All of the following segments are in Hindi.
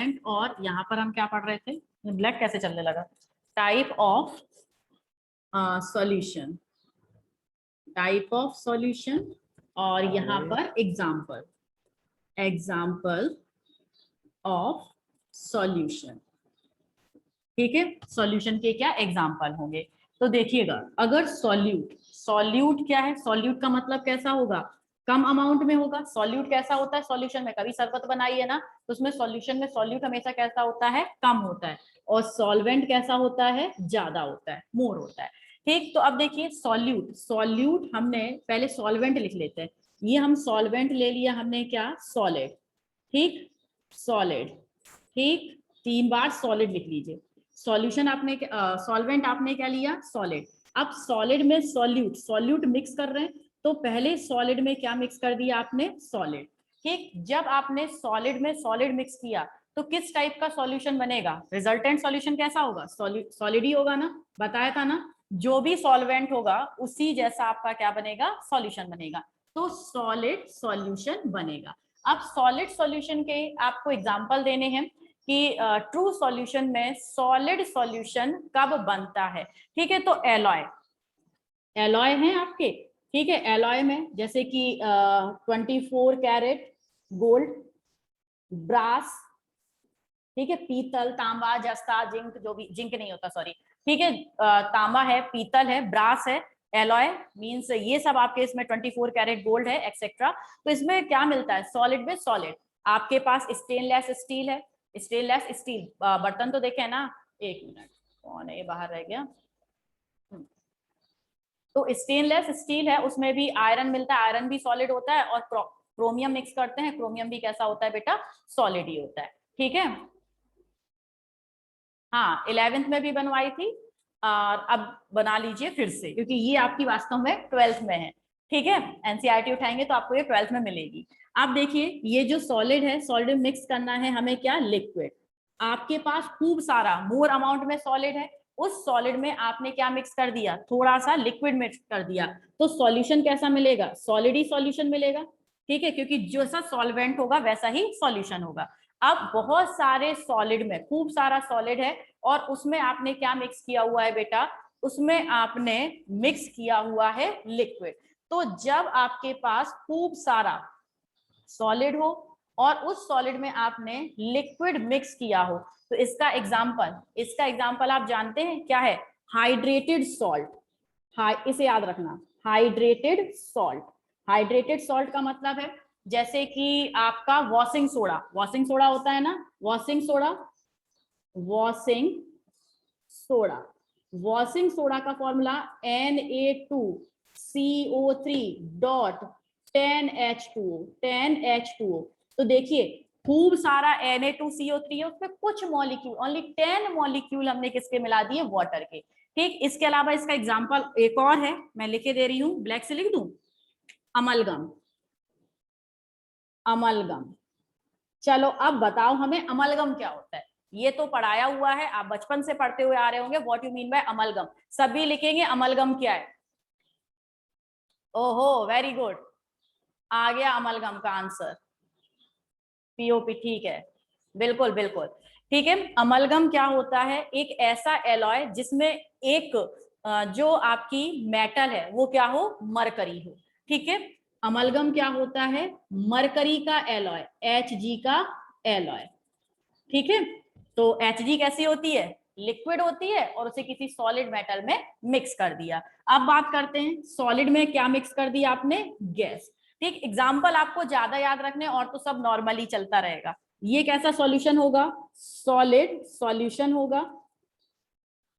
सॉल्वेंट, और यहाँ पर हम क्या पढ़ रहे थे, ब्लैक कैसे चलने लगा, type of solution, type of solution, और यहाँ पर एग्जाम्पल, एग्जाम्पल ऑफ सॉल्यूशन। ठीक है, सॉल्यूशन के क्या एग्जाम्पल होंगे। तो देखिएगा, अगर सॉल्यूट, सॉल्यूट क्या है, सॉल्यूट का मतलब कैसा होगा, कम अमाउंट में होगा। सॉल्यूट कैसा होता है, सॉल्यूशन में कभी शरबत बनाई है ना, तो उसमें सॉल्यूशन में सॉल्यूट हमेशा कैसा होता है, कम होता है, और सॉल्वेंट कैसा होता है, ज्यादा होता है, मोर होता है। ठीक, तो अब देखिए सॉल्यूट, सॉल्यूट हमने पहले सॉल्वेंट लिख लेते हैं, ये हम सॉल्वेंट ले लिया हमने क्या, सॉलिड, ठीक, सॉलिड, ठीक, 3 बार सॉलिड लिख लीजिए। सॉल्यूशन आपने सॉल्वेंट आपने क्या लिया, सॉलिड। अब सॉलिड में सॉल्यूट, सॉल्यूट मिक्स कर रहे हैं, तो पहले सॉलिड में क्या मिक्स कर दिया आपने, सॉलिड। ठीक, जब आपने सॉलिड में सॉलिड मिक्स किया तो किस टाइप का सॉल्यूशन बनेगा, रिजल्टेंट सॉल्यूशन कैसा होगा, सॉलिड ही होगा ना, बताया था ना, जो भी सॉल्वेंट होगा उसी जैसा आपका क्या बनेगा, सॉल्यूशन बनेगा, तो सॉलिड सॉल्यूशन बनेगा। अब सॉलिड सॉल्यूशन के आपको एग्जांपल देने हैं कि ट्रू सॉल्यूशन में सॉलिड सॉल्यूशन कब बनता है। ठीक है, तो एलॉय, एलॉय हैं आपके, ठीक है, एलॉय में जैसे कि 24 कैरेट गोल्ड, ब्रास, ठीक है, पीतल, तांबा, जस्ता, जिंक, जो भी, जिंक नहीं होता सॉरी, ठीक है, तांबा है, पीतल है, ब्रास है, एलॉय मींस ये सब आपके इसमें 24 कैरेट गोल्ड है एक्सेट्रा। तो इसमें क्या मिलता है, सॉलिड में सॉलिड। आपके पास स्टेनलेस स्टील है, स्टेनलेस स्टील बर्तन तो देखे ना, एक मिनट, कौन है ये बाहर रह गया, तो स्टेनलेस स्टील है, उसमें भी आयरन मिलता है, आयरन भी सॉलिड होता है, और क्रोमियम मिक्स करते हैं, क्रोमियम भी कैसा होता है बेटा, सॉलिड ही होता है। ठीक है, हाँ 11th में भी बनवाई थी, और अब बना लीजिए फिर से, क्योंकि ये आपकी वास्तव में 12th में है। ठीक है, एनसीईआरटी उठाएंगे तो आपको ये 12th में मिलेगी। आप देखिए, ये जो सॉलिड है, सॉलिड मिक्स करना है हमें क्या, लिक्विड। आपके पास खूब सारा मोर अमाउंट में सॉलिड है, उस सॉलिड में आपने क्या मिक्स कर दिया, थोड़ा सा लिक्विड मिक्स कर दिया, तो सॉल्यूशन कैसा मिलेगा, सॉलिड ही सॉल्यूशन मिलेगा। ठीक है, क्योंकि जैसा सॉल्वेंट होगा वैसा ही सॉल्यूशन होगा। अब बहुत सारे सॉलिड में खूब सारा सॉलिड है, और उसमें आपने क्या मिक्स किया हुआ है बेटा, उसमें आपने मिक्स किया हुआ है लिक्विड। तो जब आपके पास खूब सारा सॉलिड हो और उस सॉलिड में आपने लिक्विड मिक्स किया हो, तो इसका एग्जाम्पल, इसका एग्जाम्पल आप जानते हैं क्या है, हाइड्रेटेड सॉल्ट। इसे याद रखना, हाइड्रेटेड सॉल्ट। हाइड्रेटेड सॉल्ट का मतलब है जैसे कि आपका वॉशिंग सोडा, वॉशिंग सोडा होता है ना, washing soda, washing soda, washing soda का formula Na2CO3 dot 10H2O, 10H2O। तो देखिए खूब सारा Na2CO3 है, उसमें कुछ मॉलिक्यूल, ओनली 10 मॉलिक्यूल हमने किसके मिला दिए, वाटर के। ठीक, इसके अलावा इसका एग्जांपल एक और है, मैं लिखे दे रही हूं, ब्लैक से लिख दूं, अमलगम, अमलगम। चलो अब बताओ हमें अमलगम क्या होता है, ये तो पढ़ाया हुआ है, आप बचपन से पढ़ते हुए आ रहे होंगे, what you mean by amalgam, सभी लिखेंगे अमलगम क्या है। ओहो वेरी गुड, आ गया अमलगम का आंसर, पीओपी, ठीक है, बिल्कुल बिल्कुल ठीक है। अमलगम क्या होता है, एक ऐसा एलॉय जिसमें एक जो आपकी मेटल है वो क्या हो, मरकरी हो। ठीक है, अमलगम क्या होता है, मरकरी का एलॉय, Hg का एलॉय। ठीक है, तो Hg कैसी होती है, लिक्विड होती है, और उसे किसी सॉलिड मेटल में मिक्स कर दिया। अब बात करते हैं सॉलिड में क्या मिक्स कर दिया आपने, गैस। ठीक, एग्जाम्पल आपको ज्यादा याद रखने, और तो सब नॉर्मली चलता रहेगा। ये कैसा सॉल्यूशन होगा, सॉलिड सॉल्यूशन होगा।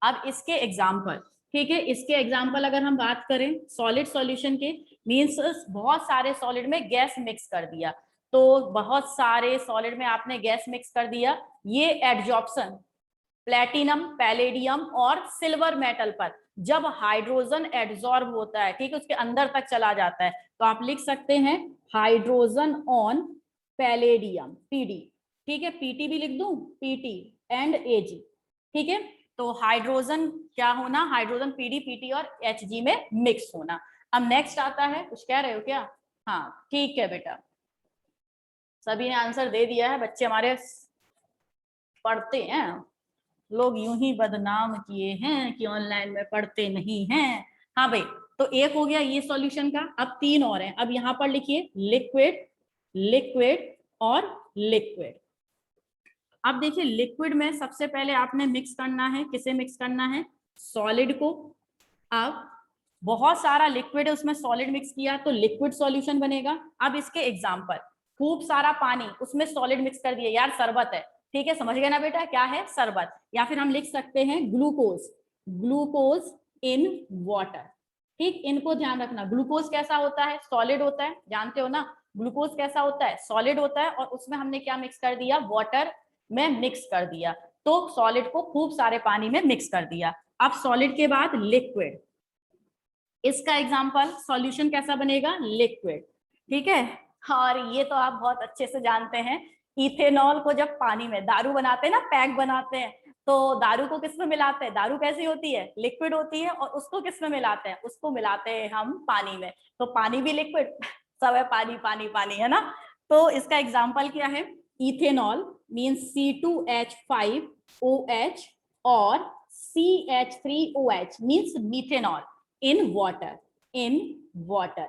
अब इसके एग्जाम्पल, ठीक है, इसके एग्जाम्पल अगर हम बात करें सॉलिड सॉल्यूशन के, मींस बहुत सारे सॉलिड में गैस मिक्स कर दिया, तो बहुत सारे सॉलिड में आपने गैस मिक्स कर दिया, ये एडजॉर्प्शन प्लेटिनम, पैलेडियम और सिल्वर मेटल पर जब हाइड्रोजन एड्सॉर्ब होता है, ठीक है, उसके अंदर तक चला जाता है, तो आप लिख सकते हैं हाइड्रोजन ऑन पैलेडियम, पीडी। ठीक है, पीटी भी लिख दूं, पीटी एंड एजी। ठीक है, तो हाइड्रोजन क्या होना, हाइड्रोजन पीडी, पीटी और एचजी में मिक्स होना। अब नेक्स्ट आता है, कुछ कह रहे हो क्या, हाँ ठीक है बेटा, सभी ने आंसर दे दिया है, बच्चे हमारे पढ़ते हैं लोग, यूं ही बदनाम किए हैं कि ऑनलाइन में पढ़ते नहीं हैं। हाँ भाई, तो एक हो गया ये सॉल्यूशन का। अब 3 और हैं। अब यहां पर लिखिए लिक्विड, लिक्विड और लिक्विड। अब देखिए लिक्विड में सबसे पहले आपने मिक्स करना है, किसे मिक्स करना है? सॉलिड को। अब बहुत सारा लिक्विड है, उसमें सॉलिड मिक्स किया तो लिक्विड सॉल्यूशन बनेगा। अब इसके एग्जांपल, खूब सारा पानी, उसमें सॉलिड मिक्स कर दिया, यार शरबत है, ठीक है, समझ गए ना बेटा, क्या है? शरबत। या फिर हम लिख सकते हैं ग्लूकोज, ग्लूकोज इन वाटर। ठीक, इनको ध्यान रखना। ग्लूकोज कैसा होता है? सॉलिड होता है, जानते हो ना। ग्लूकोज कैसा होता है? सॉलिड होता है, और उसमें हमने क्या मिक्स कर दिया? वाटर में मिक्स कर दिया। तो सॉलिड को खूब सारे पानी में मिक्स कर दिया। अब सॉलिड के बाद लिक्विड, इसका एग्जांपल सॉल्यूशन कैसा बनेगा? लिक्विड, ठीक है। और ये तो आप बहुत अच्छे से जानते हैं, इथेनॉल को जब पानी में दारू बनाते हैं ना, पैक बनाते हैं, तो दारू को किसमें मिलाते हैं? दारू कैसी होती है? लिक्विड होती है। और उसको किसमें मिलाते हैं? उसको मिलाते हैं हम पानी में। तो पानी भी लिक्विड, सब है पानी पानी पानी, है ना। तो इसका एग्जाम्पल क्या है? इथेनॉल मीन्स C2H5OH और CH3OH means methanol in water, in water,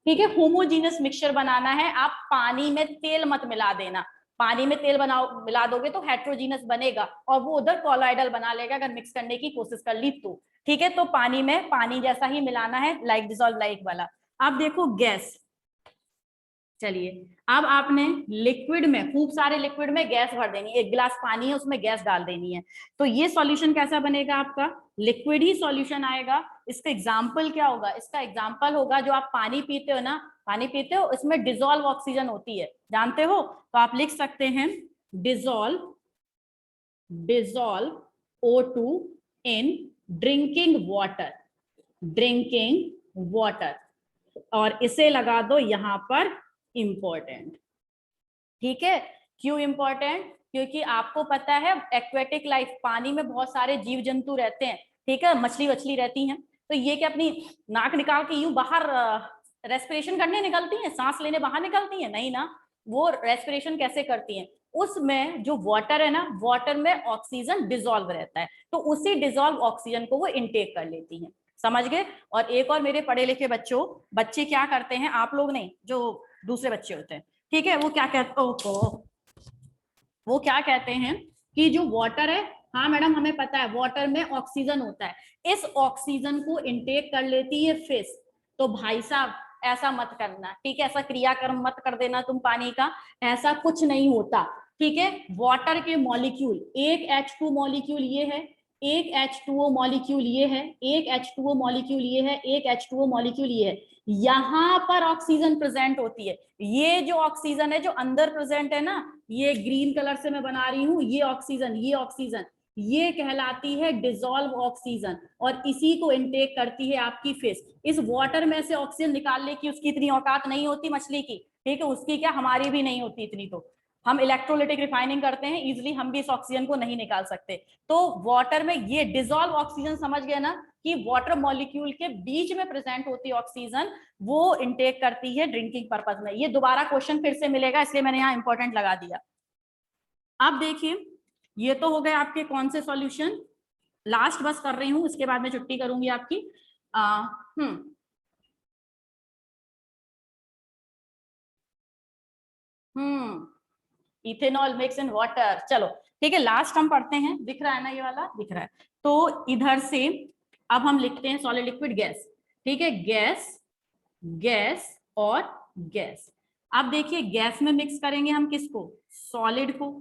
ठीक है। होमोजीनियस मिक्सचर बनाना है। आप पानी में तेल मत मिला देना, पानी में तेल बनाओ, मिला दोगे तो हेट्रोजीनस बनेगा और वो उधर कॉलॉइडल बना लेगा अगर मिक्स करने की कोशिश कर ली तो, ठीक है। तो पानी में पानी जैसा ही मिलाना है, लाइक डिसॉल्व लाइक वाला। अब देखो गैस, चलिए अब आपने लिक्विड में, खूब सारे लिक्विड में गैस भर देनी है, 1 गिलास पानी है उसमें गैस डाल देनी है। तो ये सॉल्यूशन कैसा बनेगा आपका? लिक्विड ही सॉल्यूशन आएगा। इसका एग्जांपल क्या होगा? इसका एग्जांपल होगा जो आप पानी पीते हो ना, पानी पीते हो, इसमें डिसॉल्व ऑक्सीजन होती है, जानते हो। तो आप लिख सकते हैं dissolve, dissolve O2 in drinking water, drinking water, और इसे लगा दो यहां पर इंपॉर्टेंट, ठीक है। क्यों इंपॉर्टेंट? क्योंकि आपको पता है एक्वेटिक लाइफ, पानी में बहुत सारे जीव जंतु रहते हैं, ठीक है, मछली वछली रहती हैं। तो ये क्या अपनी नाक निकाल के यूं बाहर रेस्पिरेशन करने निकलती हैं, सांस लेने बाहर निकलती हैं? नहीं ना। वो रेस्पिरेशन कैसे करती हैं? उसमें जो वाटर है ना, वाटर में ऑक्सीजन डिसॉल्व रहता है, तो उसी डिसॉल्व ऑक्सीजन को वो इनटेक कर लेती हैं, समझ गए। और एक और मेरे पढ़े लिखे बच्चों, बच्चे क्या करते हैं, आप लोग नहीं, जो दूसरे बच्चे होते हैं, ठीक है, वो क्या कहते, ओहो, वो क्या कहते हैं कि जो वाटर है, हाँ मैडम हमें पता है वाटर में ऑक्सीजन होता है, इस ऑक्सीजन को इनटेक कर लेती है फिश। तो भाई साहब ऐसा मत करना, ठीक है, ऐसा क्रियाक्रम मत कर देना तुम पानी का, ऐसा कुछ नहीं होता, ठीक है। वाटर के मॉलिक्यूल, एक H2 मॉलिक्यूल ये है, एक H2O मॉलिक्यूल ये है, एक H2O मॉलिक्यूल ये है, एक H2O मॉलिक्यूल ये है, यहां पर ऑक्सीजन प्रेजेंट होती है। ये जो ऑक्सीजन है जो अंदर प्रेजेंट है ना, ये ग्रीन कलर से मैं बना रही हूं, ये ऑक्सीजन, ये ऑक्सीजन, ये कहलाती है डिसॉल्व ऑक्सीजन, और इसी को इनटेक करती है आपकी फिश। इस वाटर में से ऑक्सीजन निकालने की उसकी इतनी औकात नहीं होती मछली की, ठीक है, उसकी क्या, हमारी भी नहीं होती इतनी। तो हम इलेक्ट्रोलिटिक रिफाइनिंग करते हैं, इजिली हम भी इस ऑक्सीजन को नहीं निकाल सकते। तो वाटर में ये डिसॉल्व ऑक्सीजन, समझ गए ना, कि वाटर मॉलिक्यूल के बीच में प्रेजेंट होती है ऑक्सीजन, वो इनटेक करती है ड्रिंकिंग पर्पज में। ये दोबारा क्वेश्चन फिर से मिलेगा, इसलिए मैंने यहाँ इंपॉर्टेंट लगा दिया। अब देखिए ये तो हो गए आपके कौन से सॉल्यूशन, लास्ट बस कर रही हूं, इसके बाद में छुट्टी करूंगी आपकी। इथेनॉल मिक्स इन वाटर, चलो ठीक है, लास्ट हम पढ़ते हैं, दिख रहा है ना ये वाला, दिख रहा है। तो इधर से अब हम लिखते हैं सॉलिड लिक्विड गैस, ठीक है, गैस, गैस और गैस। अब देखिए गैस में मिक्स करेंगे हम किसको? सॉलिड को।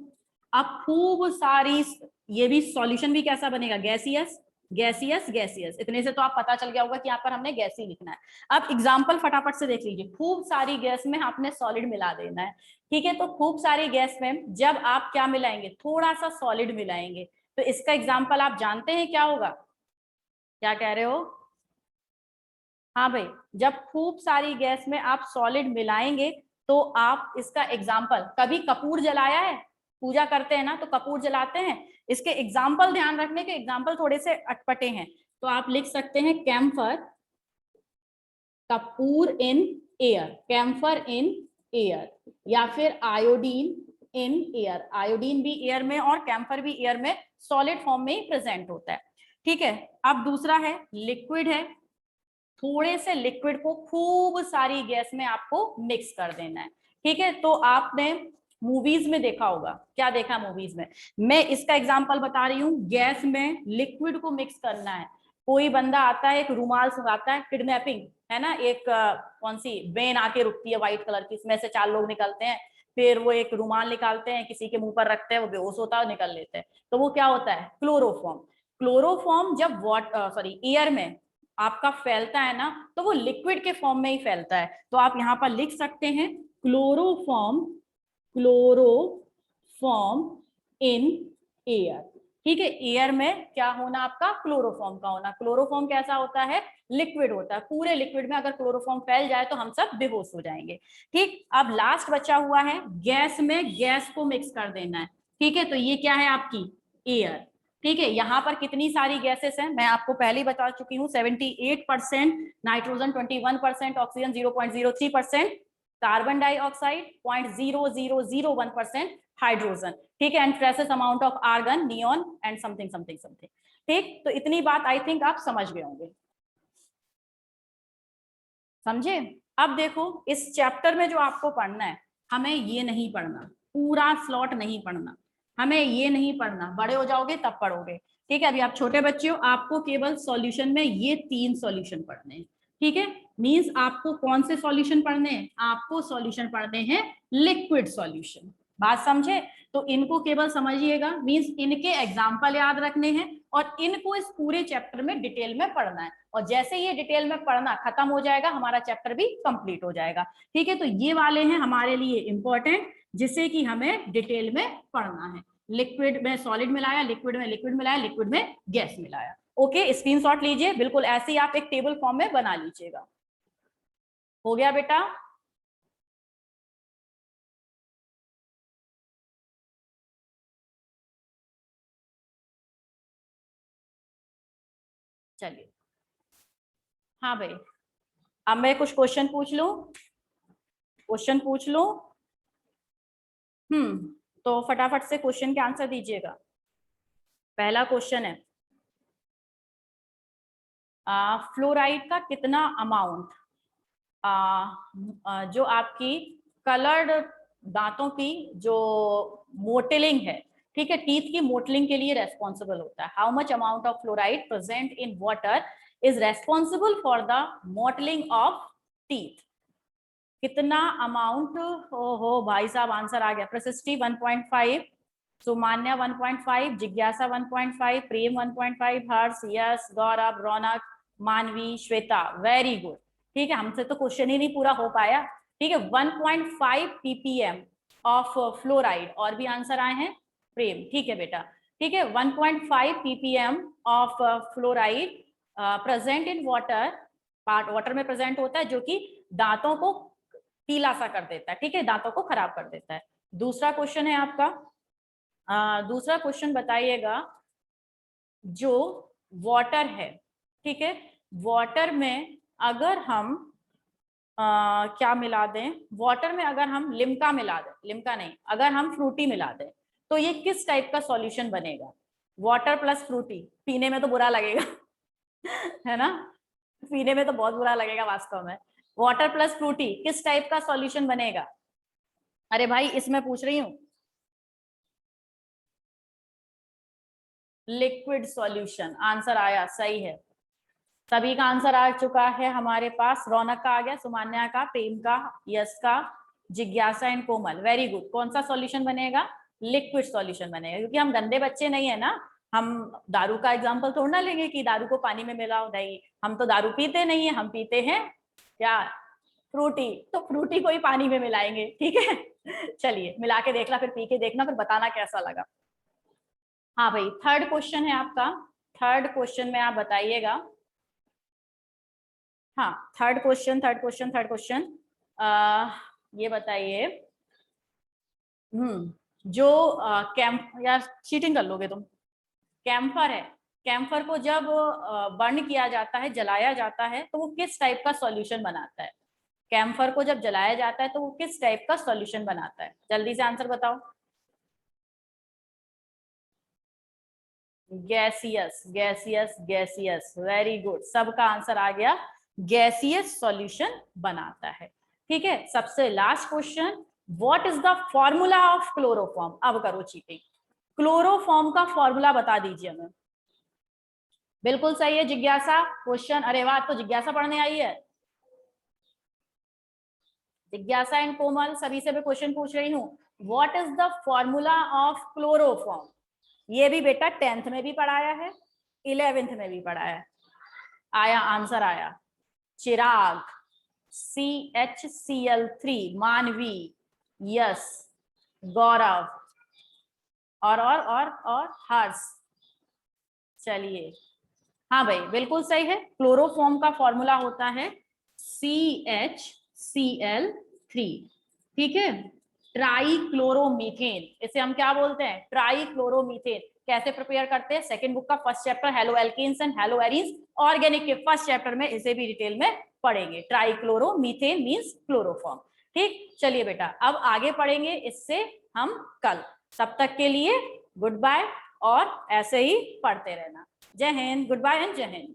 अब खूब सारी, ये भी सॉल्यूशन भी कैसा बनेगा? Gaseous, gaseous, gaseous. इतने से तो आप पता चल गया होगा कि यहाँ पर हमने गैस ही लिखना है। अब एग्जाम्पल फटाफट से देख लीजिए, खूब सारी गैस में आपने सॉलिड मिला देना है, ठीक है। तो खूब सारी गैस में जब आप क्या मिलाएंगे? थोड़ा सा सॉलिड मिलाएंगे, तो इसका एग्जाम्पल आप जानते हैं क्या होगा? क्या कह रहे हो? हाँ भाई, जब खूब सारी गैस में आप सॉलिड मिलाएंगे तो आप इसका एग्जाम्पल, कभी कपूर जलाया है? पूजा करते हैं ना तो कपूर जलाते हैं। इसके एग्जाम्पल ध्यान रखने के, एग्जाम्पल थोड़े से अटपटे हैं, तो आप लिख सकते हैं कैम्फर, कपूर in air, camphor in air, या फिर आयोडीन, इन एयर, आयोडीन भी एयर में और कैम्फर भी एयर में सॉलिड फॉर्म में ही प्रेजेंट होता है। ठीक है, अब दूसरा है लिक्विड है, थोड़े से लिक्विड को खूब सारी गैस में आपको मिक्स कर देना है। ठीक है, तो आपने मूवीज में देखा होगा, क्या देखा मूवीज में, मैं इसका एग्जांपल बता रही हूँ, गैस में लिक्विड को मिक्स करना है। कोई बंदा आता है, एक रुमाल सुखाता है, किडनैपिंग है ना, एक कौन सी वेन आके रुकती है व्हाइट कलर की, इसमें से 4 लोग निकलते हैं, फिर वो एक रुमाल निकालते हैं, किसी के मुंह पर रखते हैं, वो बेहोश होता है, निकल लेते हैं, तो वो क्या होता है, क्लोरोफॉर्म। क्लोरोफॉर्म जब एयर में आपका फैलता है ना, तो वो लिक्विड के फॉर्म में ही फैलता है। तो आप यहाँ पर लिख सकते हैं क्लोरोफॉर्म, क्लोरोफॉर्म इन एयर। ठीक है, एयर में क्या होना आपका, क्लोरोफॉर्म का होना। क्लोरोफॉर्म कैसा होता है, लिक्विड होता है, पूरे लिक्विड में अगर क्लोरोफॉर्म फैल जाए तो हम सब बेहोश हो जाएंगे। ठीक, अब लास्ट बचा हुआ है गैस में गैस को मिक्स कर देना है। ठीक है, तो ये क्या है आपकी एयर। ठीक है, यहाँ पर कितनी सारी गैसेस हैं मैं आपको पहले ही बता चुकी हूँ, 78% nitrogen, 21% oxygen, 0.03% carbon dioxide, 0.0001% hydrogen. ठीक है, and traces amount of argon, neon and something something something. ठीक, तो इतनी बात आई थिंक आप समझ गए होंगे, समझे। अब देखो इस चैप्टर में जो आपको पढ़ना है, हमें ये नहीं पढ़ना, पूरा स्लॉट नहीं पढ़ना, हमें ये नहीं पढ़ना, बड़े हो जाओगे तब पढ़ोगे। ठीक है, अभी आप छोटे बच्चे हो, आपको केवल सॉल्यूशन में ये 3 सॉल्यूशन पढ़ने हैं। ठीक है, मींस आपको कौन से सॉल्यूशन पढ़ने हैं, आपको सॉल्यूशन पढ़ने हैं लिक्विड सॉल्यूशन। बात समझे, तो इनको केवल समझिएगा, मींस इनके एग्जाम्पल याद रखने हैं और इनको इस पूरे चैप्टर में डिटेल में पढ़ना है। और जैसे ये डिटेल में पढ़ना खत्म हो जाएगा, हमारा चैप्टर भी कंप्लीट हो जाएगा। ठीक है, तो ये वाले हैं हमारे लिए इंपॉर्टेंट, जिसे कि हमें डिटेल में पढ़ना है। लिक्विड में सॉलिड मिलाया, लिक्विड में लिक्विड मिलाया, लिक्विड में गैस मिलाया। ओके, स्क्रीनशॉट लीजिए, बिल्कुल ऐसे ही आप एक टेबल फॉर्म में बना लीजिएगा। हो गया बेटा, चलिए। हाँ भाई, अब मैं कुछ क्वेश्चन पूछ लूं, क्वेश्चन पूछ लूं। तो फटाफट से क्वेश्चन के आंसर दीजिएगा। पहला क्वेश्चन है, फ्लोराइड का कितना अमाउंट जो आपकी कलर्ड दांतों की जो मोटलिंग है, ठीक है, टीथ की मोटलिंग के लिए रेस्पॉन्सिबल होता है। How much amount of fluoride present in water is responsible for the mottling of teeth. कितना अमाउंट, हो भाई साहब आंसर आ गया। प्रशिष्टि 1.5, सुमान्या 1.5, जिज्ञासा 1.5, प्रेम 1.5, हर्ष, यश, गौरव, रौनक, मानवी, श्वेता, वेरी गुड। ठीक है, हमसे तो क्वेश्चन ही नहीं पूरा हो पाया। ठीक है, 1.5 ppm ऑफ फ्लोराइड, और भी आंसर आए हैं प्रेम। ठीक है बेटा, ठीक है, 1.5 ppm of fluoride present in water, water में प्रेजेंट होता है, जो कि दांतों को पीला सा कर देता है। ठीक है, दांतों को खराब कर देता है। दूसरा क्वेश्चन है आपका, दूसरा क्वेश्चन बताइएगा, जो वाटर है, ठीक है, वाटर में अगर हम क्या मिला दें, वाटर में अगर हम लिम्का मिला दें, लिम्का नहीं, अगर हम फ्रूटी मिला दें, तो ये किस टाइप का सॉल्यूशन बनेगा। वाटर प्लस फ्रूटी, पीने में तो बुरा लगेगा है ना, पीने में तो बहुत बुरा लगेगा वास्तव में। वाटर प्लस फ्रूटी किस टाइप का सॉल्यूशन बनेगा। अरे भाई इसमें पूछ रही हूँ, लिक्विड सॉल्यूशन आंसर आया, सही है। सभी का आंसर आ चुका है हमारे पास। रौनक का आ गया, सुमान्या का, प्रेम का, यश का, जिज्ञासा एंड कोमल, वेरी गुड। कौन सा सॉल्यूशन बनेगा, लिक्विड सॉल्यूशन बनेगा, क्योंकि हम गंदे बच्चे नहीं है ना। हम दारू का एग्जांपल थोड़ा ना लेंगे कि दारू को पानी में मिलाओ, नहीं, हम तो दारू पीते नहीं है, हम पीते हैं क्या, फ्रूटी, तो फ्रूटी को ही पानी में मिलाएंगे। ठीक है चलिए मिला के देखना, फिर पी के देखना, फिर बताना कैसा लगा। हाँ भाई, थर्ड क्वेश्चन है आपका, थर्ड क्वेश्चन में आप बताइएगा। हाँ, third question, third question, third question, ये बताइए, जो कैंप, यार चीटिंग कर लोगे तुम, कैम्फर है, कैम्फर को जब बर्न किया जाता है, जलाया जाता है, तो वो किस टाइप का सॉल्यूशन बनाता है। कैम्फर को जब जलाया जाता है तो वो किस टाइप का सॉल्यूशन बनाता है, जल्दी से आंसर बताओ। Gaseous gaseous gaseous, very good, सबका आंसर आ गया, गैसियस सॉल्यूशन बनाता है। ठीक है, सबसे last question, what is the formula of chloroform. अब करो चीटिंग, क्लोरोफॉर्म का फॉर्मूला बता दीजिए हमें। बिल्कुल सही है जिज्ञासा क्वेश्चन, अरे वाह, तो जिज्ञासा पढ़ने आई है। जिज्ञासा एंड कोमल, सभी से मैं क्वेश्चन पूछ रही हूँ, what is the formula of chloroform. ये भी बेटा 10th में भी पढ़ाया है, 11th में भी पढ़ाया है। आया आंसर आया, चिराग CHCl3, मानवी यस, गौरव और हर्ष। चलिए, हाँ भाई बिल्कुल सही है, क्लोरोफॉर्म का फॉर्मूला होता है CHCl3। ठीक है, ट्राइक्लोरोमीथेन, इसे हम क्या बोलते हैं, ट्राइक्लोरोमीथेन। कैसे प्रिपेयर करते हैं, सेकंड बुक का first chapter haloalkanes and haloarenes organic के फर्स्ट चैप्टर में इसे भी डिटेल में पढ़ेंगे। Trichloromethane means chloroform. ठीक, चलिए बेटा अब आगे पढ़ेंगे इससे हम कल। तब तक के लिए गुड बाय, और ऐसे ही पढ़ते रहना। जय हिंद, गुड बाय एंड जय हिंद।